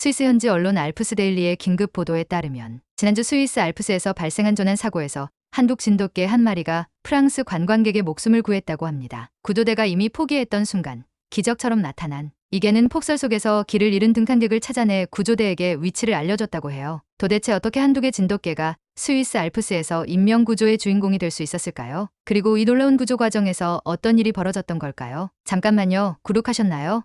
스위스 현지 언론 알프스 데일리의 긴급 보도에 따르면 지난주 스위스 알프스에서 발생한 조난 사고에서 한독 진돗개 한 마리가 프랑스 관광객의 목숨을 구했다고 합니다. 구조대가 이미 포기했던 순간 기적처럼 나타난 이 개는 폭설 속에서 길을 잃은 등산객을 찾아내 구조대에게 위치를 알려줬다고 해요. 도대체 어떻게 한두 개 진돗개가 스위스 알프스에서 인명구조의 주인공이 될 수 있었을까요? 그리고 이 놀라운 구조 과정에서 어떤 일이 벌어졌던 걸까요? 잠깐만요. 구독하셨나요?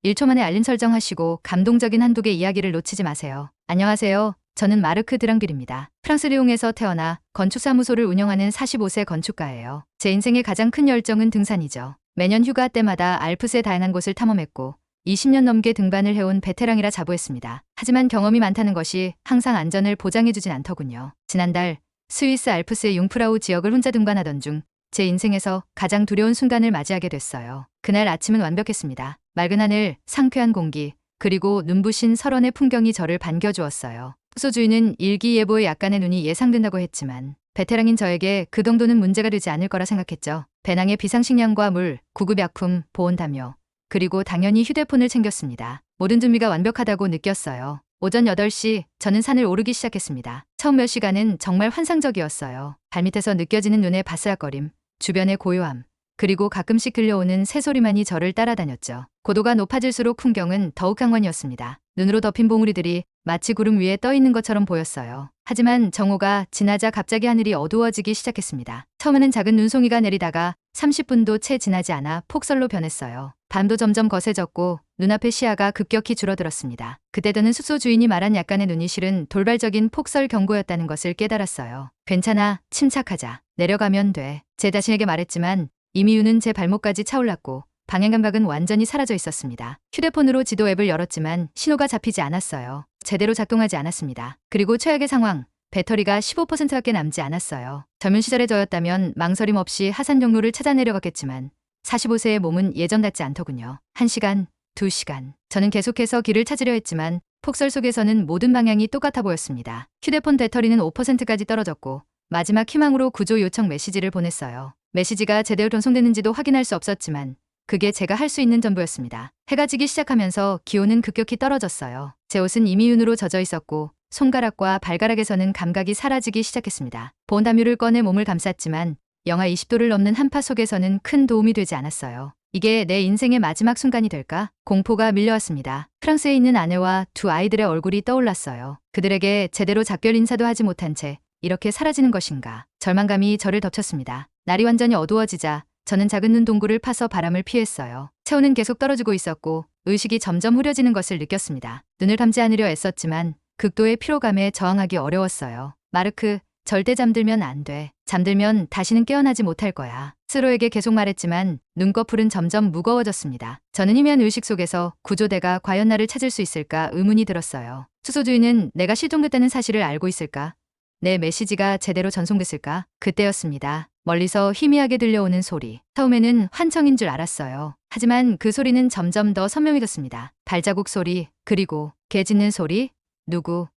1초 만에 알림 설정하시고 감동적인 한두 개 이야기를 놓치지 마세요. 안녕하세요. 저는 마르크 드랑빌입니다. 프랑스 리옹에서 태어나 건축사무소를 운영하는 45세 건축가예요. 제 인생의 가장 큰 열정은 등산이죠. 매년 휴가 때마다 알프스의 다양한 곳을 탐험했고 20년 넘게 등반을 해온 베테랑이라 자부했습니다. 하지만 경험이 많다는 것이 항상 안전을 보장해주진 않더군요. 지난달 스위스 알프스의 융프라우 지역을 혼자 등반하던 중 제 인생에서 가장 두려운 순간을 맞이하게 됐어요. 그날 아침은 완벽했습니다. 맑은 하늘, 상쾌한 공기, 그리고 눈부신 설원의 풍경이 저를 반겨주었어요. 숙소 주인은 일기예보에 약간의 눈이 예상된다고 했지만 베테랑인 저에게 그 정도는 문제가 되지 않을 거라 생각했죠. 배낭에 비상식량과 물, 구급약품, 보온담요, 그리고 당연히 휴대폰을 챙겼습니다. 모든 준비가 완벽하다고 느꼈어요. 오전 8시 저는 산을 오르기 시작했습니다. 처음 몇 시간은 정말 환상적이었어요. 발밑에서 느껴지는 눈의 바스락거림, 주변의 고요함, 그리고 가끔씩 들려오는 새소리만이 저를 따라다녔죠. 고도가 높아질수록 풍경은 더욱 강원이었습니다. 눈으로 덮인 봉우리들이 마치 구름 위에 떠 있는 것처럼 보였어요. 하지만 정오가 지나자 갑자기 하늘이 어두워지기 시작했습니다. 처음에는 작은 눈송이가 내리다가 30분도 채 지나지 않아 폭설로 변했어요. 밤도 점점 거세졌고 눈앞의 시야가 급격히 줄어들었습니다. 그때 저는 숙소 주인이 말한 약간의 눈이 실은 돌발적인 폭설 경고였다는 것을 깨달았어요. 괜찮아, 침착하자. 내려가면 돼. 제 자신에게 말했지만 이미 유는 제 발목까지 차올랐고 방향 감각은 완전히 사라져 있었습니다. 휴대폰으로 지도 앱을 열었지만 신호가 잡히지 않았어요. 제대로 작동하지 않았습니다. 그리고 최악의 상황, 배터리가 15%밖에 남지 않았어요. 젊은 시절의 저였다면 망설임 없이 하산 경로를 찾아 내려갔겠지만 45세의 몸은 예전 같지 않더군요. 1시간, 2시간. 저는 계속해서 길을 찾으려 했지만 폭설 속에서는 모든 방향이 똑같아 보였습니다. 휴대폰 배터리는 5%까지 떨어졌고 마지막 희망으로 구조 요청 메시지를 보냈어요. 메시지가 제대로 전송됐는지도 확인할 수 없었지만 그게 제가 할 수 있는 전부였습니다. 해가 지기 시작하면서 기온은 급격히 떨어졌어요. 제 옷은 이미 윤으로 젖어 있었고 손가락과 발가락에서는 감각이 사라지기 시작했습니다. 보온담요를 꺼내 몸을 감쌌지만 영하 20도를 넘는 한파 속에서는 큰 도움이 되지 않았어요. 이게 내 인생의 마지막 순간이 될까? 공포가 밀려왔습니다. 프랑스에 있는 아내와 두 아이들의 얼굴이 떠올랐어요. 그들에게 제대로 작별 인사도 하지 못한 채 이렇게 사라지는 것인가? 절망감이 저를 덮쳤습니다. 날이 완전히 어두워지자 저는 작은 눈동굴을 파서 바람을 피했어요. 체온은 계속 떨어지고 있었고 의식이 점점 흐려지는 것을 느꼈습니다. 눈을 감지 않으려 애썼지만 극도의 피로감에 저항하기 어려웠어요. 마르크, 절대 잠들면 안 돼. 잠들면 다시는 깨어나지 못할 거야. 스스로에게 계속 말했지만 눈꺼풀은 점점 무거워졌습니다. 저는 희미한 의식 속에서 구조대가 과연 나를 찾을 수 있을까 의문이 들었어요. 숙소 주인은 내가 실종됐다는 사실을 알고 있을까? 내 메시지가 제대로 전송됐을까? 그때였습니다. 멀리서 희미하게 들려오는 소리. 처음에는 환청인 줄 알았어요. 하지만 그 소리는 점점 더 선명해졌습니다. 발자국 소리, 그리고 개 짖는 소리.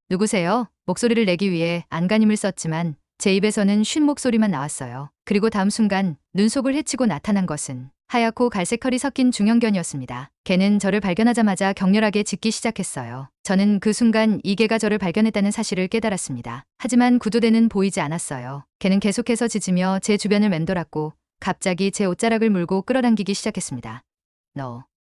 누구세요? 목소리를 내기 위해 안간힘을 썼지만 제 입에서는 쉰 목소리만 나왔어요. 그리고 다음 순간 눈 속을 헤치고 나타난 것은 하얗고 갈색 털이 섞인 중형견이었습니다. 개는 저를 발견하자마자 격렬하게 짖기 시작했어요. 저는 그 순간 이 개가 저를 발견했다는 사실을 깨달았습니다. 하지만 구조대는 보이지 않았어요. 개는 계속해서 짖으며 제 주변을 맴돌았고 갑자기 제 옷자락을 물고 끌어당기기 시작했습니다.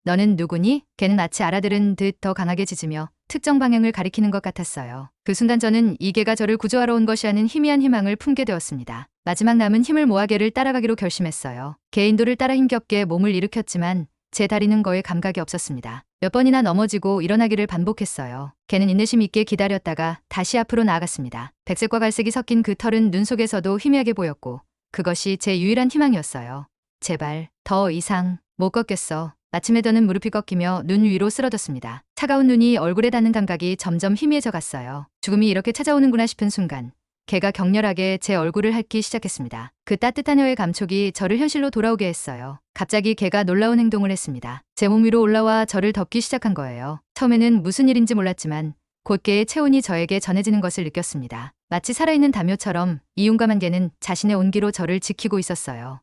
너는 누구니? 개는 마치 알아들은 듯 더 강하게 짖으며 특정 방향을 가리키는 것 같았어요. 그 순간 저는 이 개가 저를 구조하러 온 것이라는 희미한 희망을 품게 되었습니다. 마지막 남은 힘을 모아 개를 따라가기로 결심했어요. 개의 인도를 따라 힘겹게 몸을 일으켰지만 제 다리는 거에 감각이 없었습니다. 몇 번이나 넘어지고 일어나기를 반복했어요. 개는 인내심 있게 기다렸다가 다시 앞으로 나아갔습니다. 백색과 갈색이 섞인 그 털은 눈 속에서도 희미하게 보였고 그것이 제 유일한 희망이었어요. 제발 더 이상 못 걷겠어. 마침내 저는 무릎이 꺾이며 눈 위로 쓰러졌습니다. 차가운 눈이 얼굴에 닿는 감각이 점점 희미해져 갔어요. 죽음이 이렇게 찾아오는구나 싶은 순간 개가 격렬하게 제 얼굴을 핥기 시작했습니다. 그 따뜻한 혀의 감촉이 저를 현실로 돌아오게 했어요. 갑자기 개가 놀라운 행동을 했습니다. 제 몸 위로 올라와 저를 덮기 시작한 거예요. 처음에는 무슨 일인지 몰랐지만 곧 개의 체온이 저에게 전해지는 것을 느꼈습니다. 마치 살아있는 담요처럼 이 용감한 개는 자신의 온기로 저를 지키고 있었어요.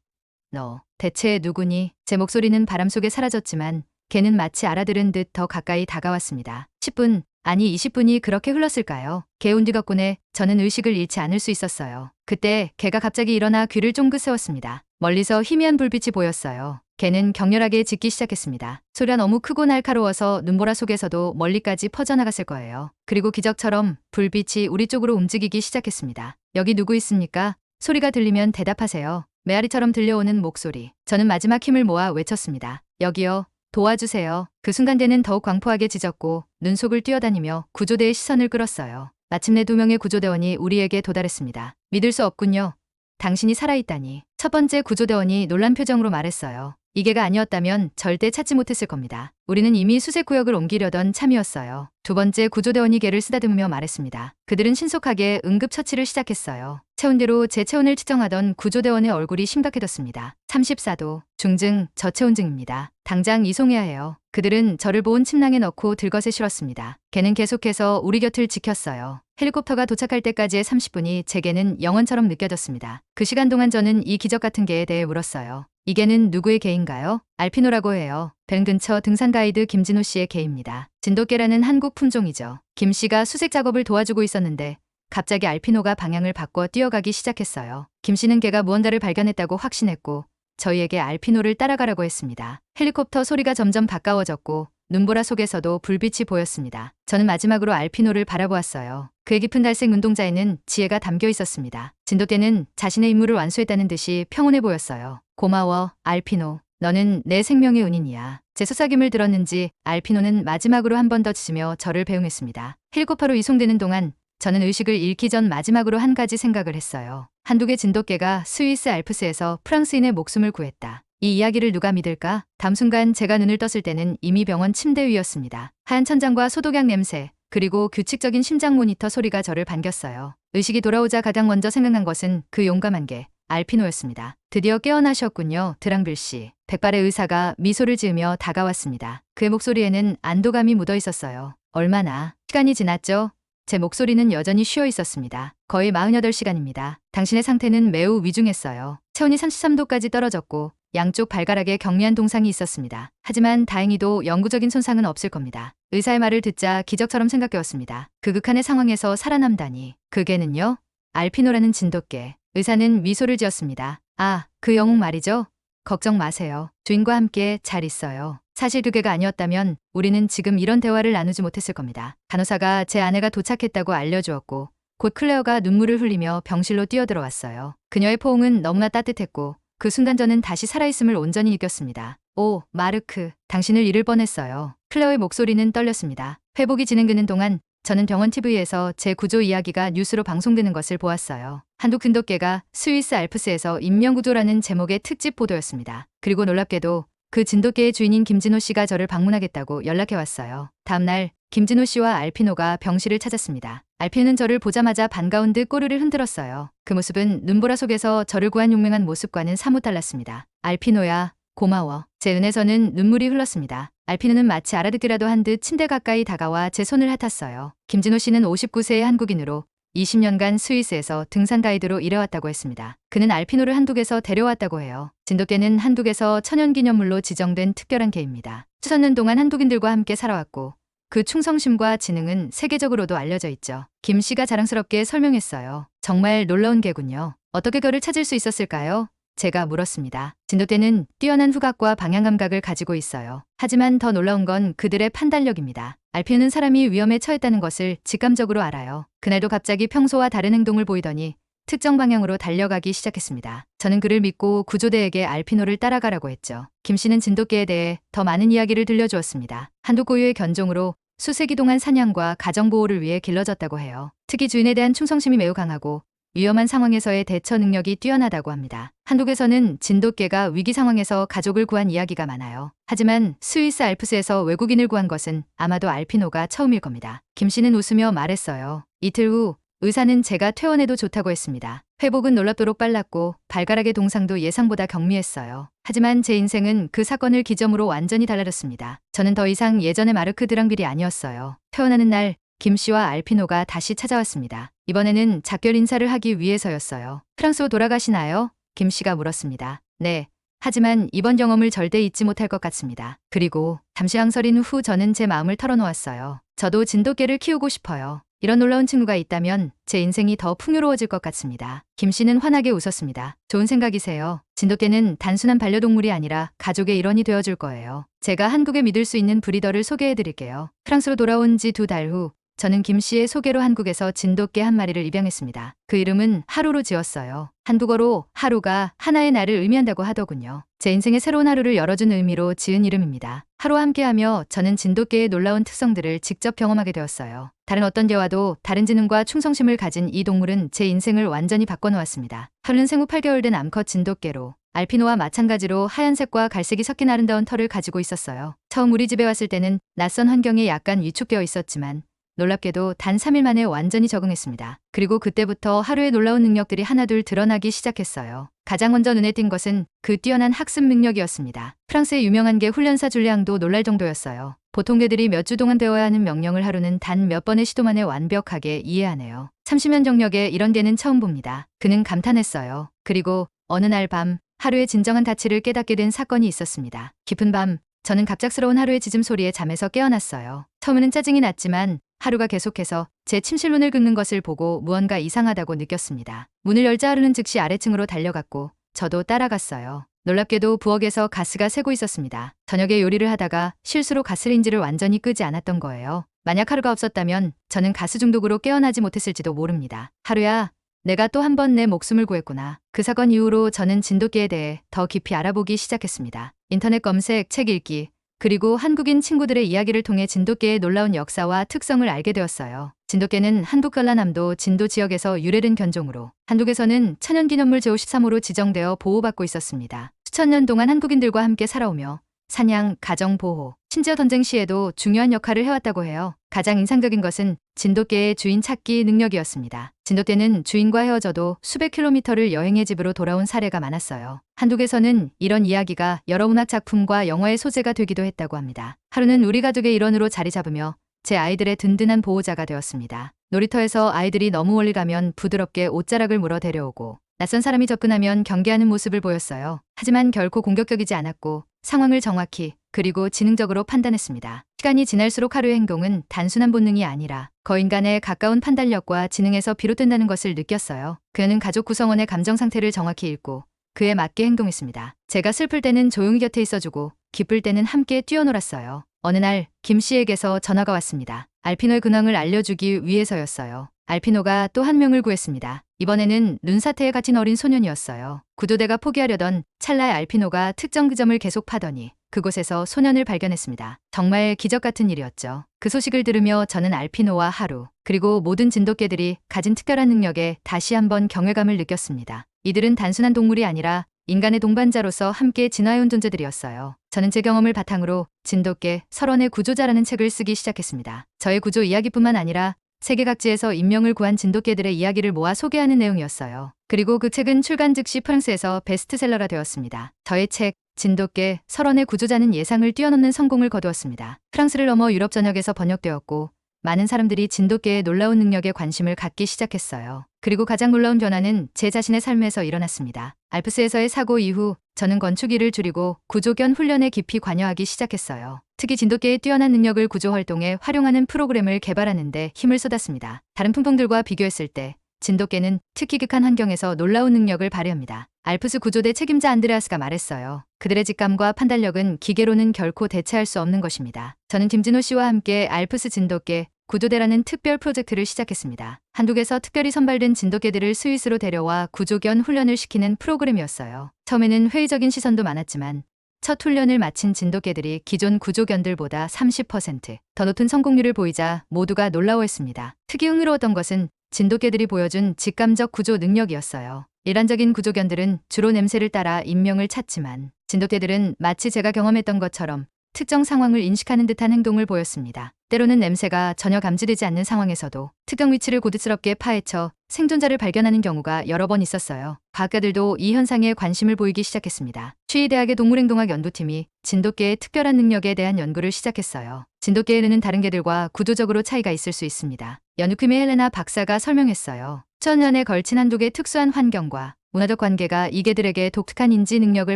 너 대체 누구니? 제 목소리는 바람 속에 사라졌지만 개는 마치 알아들은 듯 더 가까이 다가왔습니다. 10분, 아니 20분이 그렇게 흘렀을까요? 개 운디 덕분에 저는 의식을 잃지 않을 수 있었어요. 그때 개가 갑자기 일어나 귀를 쫑긋 세웠습니다. 멀리서 희미한 불빛이 보였어요. 개는 격렬하게 짖기 시작했습니다. 소리가 너무 크고 날카로워서 눈보라 속에서도 멀리까지 퍼져나갔을 거예요. 그리고 기적처럼 불빛이 우리 쪽으로 움직이기 시작했습니다. 여기 누구 있습니까? 소리가 들리면 대답하세요. 메아리처럼 들려오는 목소리. 저는 마지막 힘을 모아 외쳤습니다. 여기요. 도와주세요. 그 순간 개는 더욱 광포하게 짖었고 눈속을 뛰어다니며 구조대의 시선을 끌었어요. 마침내 2명의 구조대원이 우리에게 도달했습니다. 믿을 수 없군요. 당신이 살아있다니. 첫 번째 구조대원이 놀란 표정으로 말했어요. 이 개가 아니었다면 절대 찾지 못했을 겁니다. 우리는 이미 수색구역을 옮기려던 참이었어요. 두 번째 구조대원이 개를 쓰다듬으며 말했습니다. 그들은 신속하게 응급처치를 시작했어요. 체온계로 제 체온을 측정하던 구조대원의 얼굴이 심각해졌습니다. 34도, 중증, 저체온증입니다. 당장 이송해야 해요. 그들은 저를 보온 침낭에 넣고 들것에 실었습니다. 개는 계속해서 우리 곁을 지켰어요. 헬리콥터가 도착할 때까지의 30분이 제게는 영원처럼 느껴졌습니다. 그 시간 동안 저는 이 기적 같은 개에 대해 물었어요. 이 개는 누구의 개인가요? 알피노라고 해요. 벤 근처 등산 가이드 김진호 씨의 개입니다. 진돗개라는 한국 품종이죠. 김 씨가 수색 작업을 도와주고 있었는데 갑자기 알피노가 방향을 바꿔 뛰어가기 시작했어요. 김 씨는 개가 무언가를 발견했다고 확신했고 저희에게 알피노를 따라가라고 했습니다. 헬리콥터 소리가 점점 가까워졌고 눈보라 속에서도 불빛이 보였습니다. 저는 마지막으로 알피노를 바라보았어요. 그의 깊은 갈색 눈동자에는 지혜가 담겨 있었습니다. 진돗개는 자신의 임무를 완수했다는 듯이 평온해 보였어요. 고마워, 알피노. 너는 내 생명의 은인이야. 제 속삭임을 들었는지 알피노는 마지막으로 한 번 더 짖으며 저를 배웅했습니다. 헬리콥터로 이송되는 동안 저는 의식을 잃기 전 마지막으로 한 가지 생각을 했어요. 한두 개 진돗개가 스위스 알프스에서 프랑스인의 목숨을 구했다. 이 이야기를 누가 믿을까? 다음 순간 제가 눈을 떴을 때는 이미 병원 침대 위였습니다. 하얀 천장과 소독약 냄새, 그리고 규칙적인 심장 모니터 소리가 저를 반겼어요. 의식이 돌아오자 가장 먼저 생각난 것은 그 용감한 개, 알피노였습니다. 드디어 깨어나셨군요, 드랑빌 씨. 백발의 의사가 미소를 지으며 다가왔습니다. 그의 목소리에는 안도감이 묻어 있었어요. 얼마나 시간이 지났죠? 제 목소리는 여전히 쉬어 있었습니다. 거의 48시간입니다. 당신의 상태는 매우 위중했어요. 체온이 33도까지 떨어졌고 양쪽 발가락에 경미한 동상이 있었습니다. 하지만 다행히도 영구적인 손상은 없을 겁니다. 의사의 말을 듣자 기적처럼 생각되었습니다. 그 극한의 상황에서 살아남다니. 그 개는요? 알피노라는 진돗개. 의사는 미소를 지었습니다. 아, 그 영웅 말이죠? 걱정 마세요. 주인과 함께 잘 있어요. 사실 그 개가 아니었다면 우리는 지금 이런 대화를 나누지 못했을 겁니다. 간호사가 제 아내가 도착했다고 알려주었고 곧 클레어가 눈물을 흘리며 병실로 뛰어들어왔어요. 그녀의 포옹은 너무나 따뜻했고 그 순간 저는 다시 살아있음을 온전히 느꼈습니다. 오, 마르크, 당신을 잃을 뻔했어요. 클레어의 목소리는 떨렸습니다. 회복이 진행되는 동안 저는 병원 TV에서 제 구조 이야기가 뉴스로 방송되는 것을 보았어요. 한두 근덕개가 스위스 알프스에서 인명구조라는 제목의 특집 보도였습니다. 그리고 놀랍게도 그 진돗개의 주인인 김진호 씨가 저를 방문하겠다고 연락해왔어요. 다음날 김진호 씨와 알피노가 병실을 찾았습니다. 알피노는 저를 보자마자 반가운 듯 꼬리를 흔들었어요. 그 모습은 눈보라 속에서 저를 구한 용맹한 모습과는 사뭇 달랐습니다. 알피노야, 고마워. 제 눈에서는 눈물이 흘렀습니다. 알피노는 마치 알아듣기라도 한 듯 침대 가까이 다가와 제 손을 핫았어요. 김진호 씨는 59세의 한국인으로 20년간 스위스에서 등산 가이드로 일해왔다고 했습니다. 그는 알피노를 한독에서 데려왔다고 해요. 진돗개는 한독에서 천연기념물로 지정된 특별한 개입니다. 수천년 동안 한독인들과 함께 살아왔고 그 충성심과 지능은 세계적으로도 알려져 있죠. 김 씨가 자랑스럽게 설명했어요. 정말 놀라운 개군요. 어떻게 그를 찾을 수 있었을까요? 제가 물었습니다. 진돗개는 뛰어난 후각과 방향 감각을 가지고 있어요. 하지만 더 놀라운 건 그들의 판단력입니다. 알피노는 사람이 위험에 처했다는 것을 직감적으로 알아요. 그날도 갑자기 평소와 다른 행동을 보이더니 특정 방향으로 달려가기 시작했습니다. 저는 그를 믿고 구조대에게 알피노를 따라가라고 했죠. 김 씨는 진돗개에 대해 더 많은 이야기를 들려주었습니다. 한독 고유의 견종으로 수세기 동안 사냥과 가정보호를 위해 길러졌다고 해요. 특히 주인에 대한 충성심이 매우 강하고 위험한 상황에서의 대처 능력이 뛰어나다고 합니다. 한독에서는 진돗개가 위기 상황에서 가족을 구한 이야기가 많아요. 하지만 스위스 알프스에서 외국인을 구한 것은 아마도 알피노가 처음일 겁니다. 김 씨는 웃으며 말했어요. 이틀 후 의사는 제가 퇴원해도 좋다고 했습니다. 회복은 놀랍도록 빨랐고 발가락의 동상도 예상보다 경미했어요. 하지만 제 인생은 그 사건을 기점으로 완전히 달라졌습니다. 저는 더 이상 예전의 마르크 드랑빌이 아니었어요. 퇴원하는 날 김 씨와 알피노가 다시 찾아왔습니다. 이번에는 작별 인사를 하기 위해서였어요. 프랑스로 돌아가시나요? 김 씨가 물었습니다. 네. 하지만 이번 경험을 절대 잊지 못할 것 같습니다. 그리고 잠시 항설인 후 저는 제 마음을 털어놓았어요. 저도 진돗개를 키우고 싶어요. 이런 놀라운 친구가 있다면 제 인생이 더 풍요로워질 것 같습니다. 김 씨는 환하게 웃었습니다. 좋은 생각이세요. 진돗개는 단순한 반려동물이 아니라 가족의 일원이 되어줄 거예요. 제가 한국에 믿을 수 있는 브리더를 소개해 드릴게요. 프랑스로 돌아온 지 2달 후 저는 김 씨의 소개로 한국에서 진돗개 한 마리를 입양했습니다. 그 이름은 하루로 지었어요. 한국어로 하루가 하나의 날을 의미한다고 하더군요. 제 인생의 새로운 하루를 열어준 의미로 지은 이름입니다. 하루와 함께하며 저는 진돗개의 놀라운 특성들을 직접 경험하게 되었어요. 다른 어떤 개와도 다른 지능과 충성심을 가진 이 동물은 제 인생을 완전히 바꿔놓았습니다. 하루는 생후 8개월 된 암컷 진돗개로 알피노와 마찬가지로 하얀색과 갈색이 섞인 아름다운 털을 가지고 있었어요. 처음 우리 집에 왔을 때는 낯선 환경에 약간 위축되어 있었지만 놀랍게도 단 3일 만에 완전히 적응했습니다. 그리고 그때부터 하루의 놀라운 능력들이 하나둘 드러나기 시작했어요. 가장 먼저 눈에 띈 것은 그 뛰어난 학습 능력이었습니다. 프랑스의 유명한 개 훈련사 줄리앙도 놀랄 정도였어요. 보통 개들이 몇 주 동안 배워야 하는 명령을 하루는 단 몇 번의 시도 만에 완벽하게 이해하네요. 30년 경력에 이런 개는 처음 봅니다. 그는 감탄했어요. 그리고 어느 날 밤 하루의 진정한 가치를 깨닫게 된 사건이 있었습니다. 깊은 밤 저는 갑작스러운 하루의 짖음 소리에 잠에서 깨어났어요. 처음에는 짜증이 났지만 하루가 계속해서 제 침실문을 긁는 것을 보고 무언가 이상하다고 느꼈습니다. 문을 열자 하루는 즉시 아래층으로 달려갔고 저도 따라갔어요. 놀랍게도 부엌에서 가스가 새고 있었습니다. 저녁에 요리를 하다가 실수로 가스레인지를 완전히 끄지 않았던 거예요. 만약 하루가 없었다면 저는 가스 중독으로 깨어나지 못했을지도 모릅니다. 하루야, 내가 또 한 번 내 목숨을 구했구나. 그 사건 이후로 저는 진돗개에 대해 더 깊이 알아보기 시작했습니다. 인터넷 검색, 책 읽기, 그리고 한국인 친구들의 이야기를 통해 진돗개의 놀라운 역사와 특성을 알게 되었어요. 진돗개는 한국 전라남도 진도 지역에서 유래된 견종으로 한국에서는 천연기념물 제53호로 지정되어 보호받고 있었습니다. 수천 년 동안 한국인들과 함께 살아오며 사냥, 가정보호, 심지어 전쟁 시에도 중요한 역할을 해왔다고 해요. 가장 인상적인 것은 진돗개의 주인 찾기 능력이었습니다. 진돗개는 주인과 헤어져도 수백 킬로미터를 여행해 집으로 돌아온 사례가 많았어요. 한국에서는 이런 이야기가 여러 문학 작품과 영화의 소재가 되기도 했다고 합니다. 하루는 우리 가족의 일원으로 자리 잡으며 제 아이들의 든든한 보호자가 되었습니다. 놀이터에서 아이들이 너무 멀리 가면 부드럽게 옷자락을 물어 데려오고 낯선 사람이 접근하면 경계하는 모습을 보였어요. 하지만 결코 공격적이지 않았고 상황을 정확히 그리고 지능적으로 판단했습니다. 시간이 지날수록 하루의 행동은 단순한 본능이 아니라 거인간의 가까운 판단력과 지능에서 비롯된다는 것을 느꼈어요. 그는 가족 구성원의 감정 상태를 정확히 읽고 그에 맞게 행동했습니다. 제가 슬플 때는 조용히 곁에 있어주고 기쁠 때는 함께 뛰어놀았어요. 어느 날 김 씨에게서 전화가 왔습니다. 알피노의 근황을 알려주기 위해서였어요. 알피노가 또 한 명을 구했습니다. 이번에는 눈사태에 갇힌 어린 소년이었어요. 구조대가 포기하려던 찰나에 알피노가 특정 그 점을 계속 파더니 그곳에서 소년을 발견했습니다. 정말 기적 같은 일이었죠. 그 소식을 들으며 저는 알피노와 하루, 그리고 모든 진돗개들이 가진 특별한 능력에 다시 한번 경외감을 느꼈습니다. 이들은 단순한 동물이 아니라 인간의 동반자로서 함께 진화해온 존재들이었어요. 저는 제 경험을 바탕으로 진돗개 설원의 구조자라는 책을 쓰기 시작했습니다. 저의 구조 이야기뿐만 아니라 세계 각지에서 인명을 구한 진돗개들의 이야기를 모아 소개하는 내용이었어요. 그리고 그 책은 출간 즉시 프랑스에서 베스트셀러가 되었습니다. 저의 책 진돗개 설원의 구조자는 예상을 뛰어넘는 성공을 거두었습니다. 프랑스를 넘어 유럽 전역에서 번역되었고 많은 사람들이 진돗개의 놀라운 능력에 관심을 갖기 시작했어요. 그리고 가장 놀라운 변화는 제 자신의 삶에서 일어났습니다. 알프스에서의 사고 이후 저는 건축일을 줄이고 구조견 훈련에 깊이 관여하기 시작했어요. 특히 진돗개의 뛰어난 능력을 구조 활동에 활용하는 프로그램을 개발하는 데 힘을 쏟았습니다. 다른 품종들과 비교했을 때 진돗개는 특히 극한 환경에서 놀라운 능력을 발휘합니다. 알프스 구조대 책임자 안드레아스가 말했어요. 그들의 직감과 판단력은 기계로는 결코 대체할 수 없는 것입니다. 저는 김진호 씨와 함께 알프스 진돗개 구조대라는 특별 프로젝트를 시작했습니다. 한국에서 특별히 선발된 진돗개들을 스위스로 데려와 구조견 훈련을 시키는 프로그램이었어요. 처음에는 회의적인 시선도 많았지만 첫 훈련을 마친 진돗개들이 기존 구조견들보다 30% 더 높은 성공률을 보이자 모두가 놀라워했습니다. 특히 흥미로웠던 것은 진돗개들이 보여준 직감적 구조 능력이었어요. 일반적인 구조견들은 주로 냄새를 따라 인명을 찾지만 진돗개들은 마치 제가 경험했던 것처럼 특정 상황을 인식하는 듯한 행동을 보였습니다. 때로는 냄새가 전혀 감지되지 않는 상황에서도 특정 위치를 고드스럽게 파헤쳐 생존자를 발견하는 경우가 여러 번 있었어요. 과학자들도 이 현상에 관심을 보이기 시작했습니다. 취의대학의 동물행동학 연구팀이 진돗개의 특별한 능력에 대한 연구를 시작했어요. 진돗개에는 다른 개들과 구조적으로 차이가 있을 수 있습니다. 연구팀의 헬레나 박사가 설명했어요. 천년에 걸친 한독의 특수한 환경과 문화적 관계가 이 개들에게 독특한 인지 능력을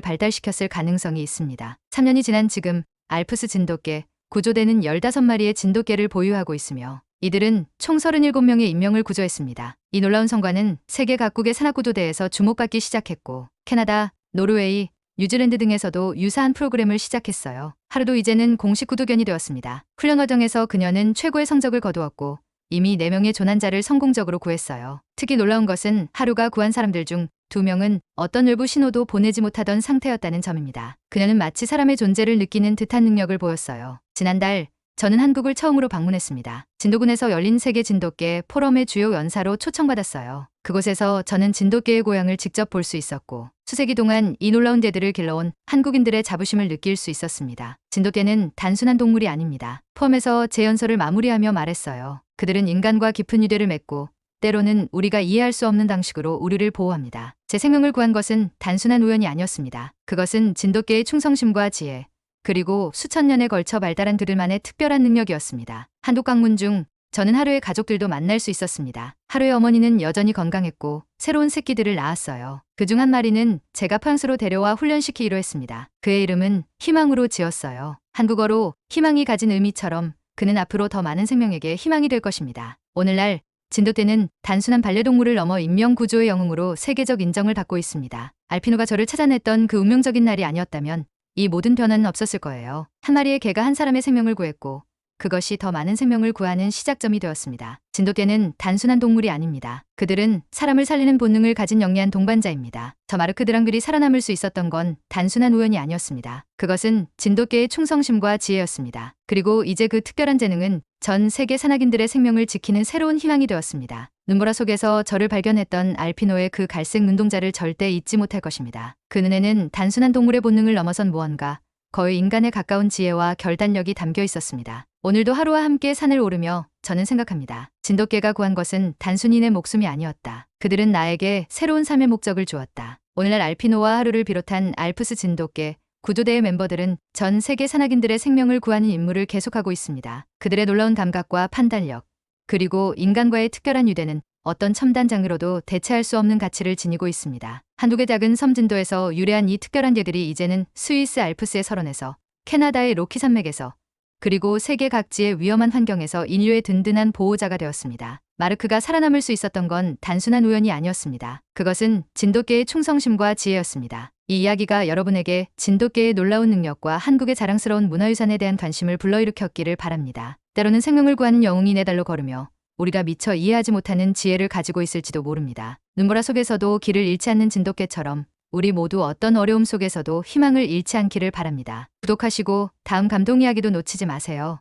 발달시켰을 가능성이 있습니다. 3년이 지난 지금 알프스 진돗개 구조대는 15마리의 진돗개를 보유하고 있으며 이들은 총 37명의 인명을 구조했습니다. 이 놀라운 성과는 세계 각국의 산악구조대에서 주목받기 시작했고 캐나다, 노르웨이, 뉴질랜드 등에서도 유사한 프로그램을 시작했어요. 하루도 이제는 공식 구조견이 되었습니다. 훈련 과정에서 그녀는 최고의 성적을 거두었고 이미 4명의 조난자를 성공적으로 구했어요. 특히 놀라운 것은 하루가 구한 사람들 중 2명은 어떤 외부 신호도 보내지 못하던 상태였다는 점입니다. 그녀는 마치 사람의 존재를 느끼는 듯한 능력을 보였어요. 지난달 저는 한국을 처음으로 방문했습니다. 진도군에서 열린 세계 진돗개 포럼의 주요 연사로 초청받았어요. 그곳에서 저는 진돗개의 고향을 직접 볼 수 있었고 수세기 동안 이 놀라운 개들을 길러온 한국인들의 자부심을 느낄 수 있었습니다. 진돗개는 단순한 동물이 아닙니다. 포럼에서 제 연설을 마무리하며 말했어요. 그들은 인간과 깊은 유대를 맺고 때로는 우리가 이해할 수 없는 방식으로 우리를 보호합니다. 제 생명을 구한 것은 단순한 우연이 아니었습니다. 그것은 진돗개의 충성심과 지혜, 그리고 수천 년에 걸쳐 발달한 그들만의 특별한 능력이었습니다. 한독 강문 중 저는 하루의 가족들도 만날 수 있었습니다. 하루의 어머니는 여전히 건강했고 새로운 새끼들을 낳았어요. 그중 한 마리는 제가 프랑스로 데려와 훈련시키기로 했습니다. 그의 이름은 희망으로 지었어요. 한국어로 희망이 가진 의미처럼 그는 앞으로 더 많은 생명에게 희망이 될 것입니다. 오늘날 진돗개는 단순한 반려동물을 넘어 인명구조의 영웅으로 세계적 인정을 받고 있습니다. 알피노가 저를 찾아냈던 그 운명적인 날이 아니었다면 이 모든 변화는 없었을 거예요. 한 마리의 개가 한 사람의 생명을 구했고 그것이 더 많은 생명을 구하는 시작점이 되었습니다. 진돗개는 단순한 동물이 아닙니다. 그들은 사람을 살리는 본능을 가진 영리한 동반자입니다. 저 마르크 드랑빌이 살아남을 수 있었던 건 단순한 우연이 아니었습니다. 그것은 진돗개의 충성심과 지혜였습니다. 그리고 이제 그 특별한 재능은 전 세계 산악인들의 생명을 지키는 새로운 희망이 되었습니다. 눈보라 속에서 저를 발견했던 알피노의 그 갈색 눈동자를 절대 잊지 못할 것입니다. 그 눈에는 단순한 동물의 본능을 넘어선 무언가, 거의 인간에 가까운 지혜와 결단력이 담겨 있었습니다. 오늘도 하루와 함께 산을 오르며 저는 생각합니다. 진돗개가 구한 것은 단순히 내 목숨이 아니었다. 그들은 나에게 새로운 삶의 목적을 주었다. 오늘날 알피노와 하루를 비롯한 알프스 진돗개 구조대의 멤버들은 전 세계 산악인들의 생명을 구하는 임무를 계속하고 있습니다. 그들의 놀라운 감각과 판단력, 그리고 인간과의 특별한 유대는 어떤 첨단 장르로도 대체할 수 없는 가치를 지니고 있습니다. 한국의 작은 섬 진도에서 유래한 이 특별한 개들이 이제는 스위스 알프스의 설원에서, 캐나다의 로키 산맥에서, 그리고 세계 각지의 위험한 환경에서 인류의 든든한 보호자가 되었습니다. 마르크가 살아남을 수 있었던 건 단순한 우연이 아니었습니다. 그것은 진돗개의 충성심과 지혜였습니다. 이 이야기가 여러분에게 진돗개의 놀라운 능력과 한국의 자랑스러운 문화유산에 대한 관심을 불러일으켰기를 바랍니다. 때로는 생명을 구하는 영웅이 네 달로 걸으며 우리가 미처 이해하지 못하는 지혜를 가지고 있을지도 모릅니다. 눈보라 속에서도 길을 잃지 않는 진돗개처럼 우리 모두 어떤 어려움 속에서도 희망을 잃지 않기를 바랍니다. 구독하시고 다음 감동 이야기도 놓치지 마세요.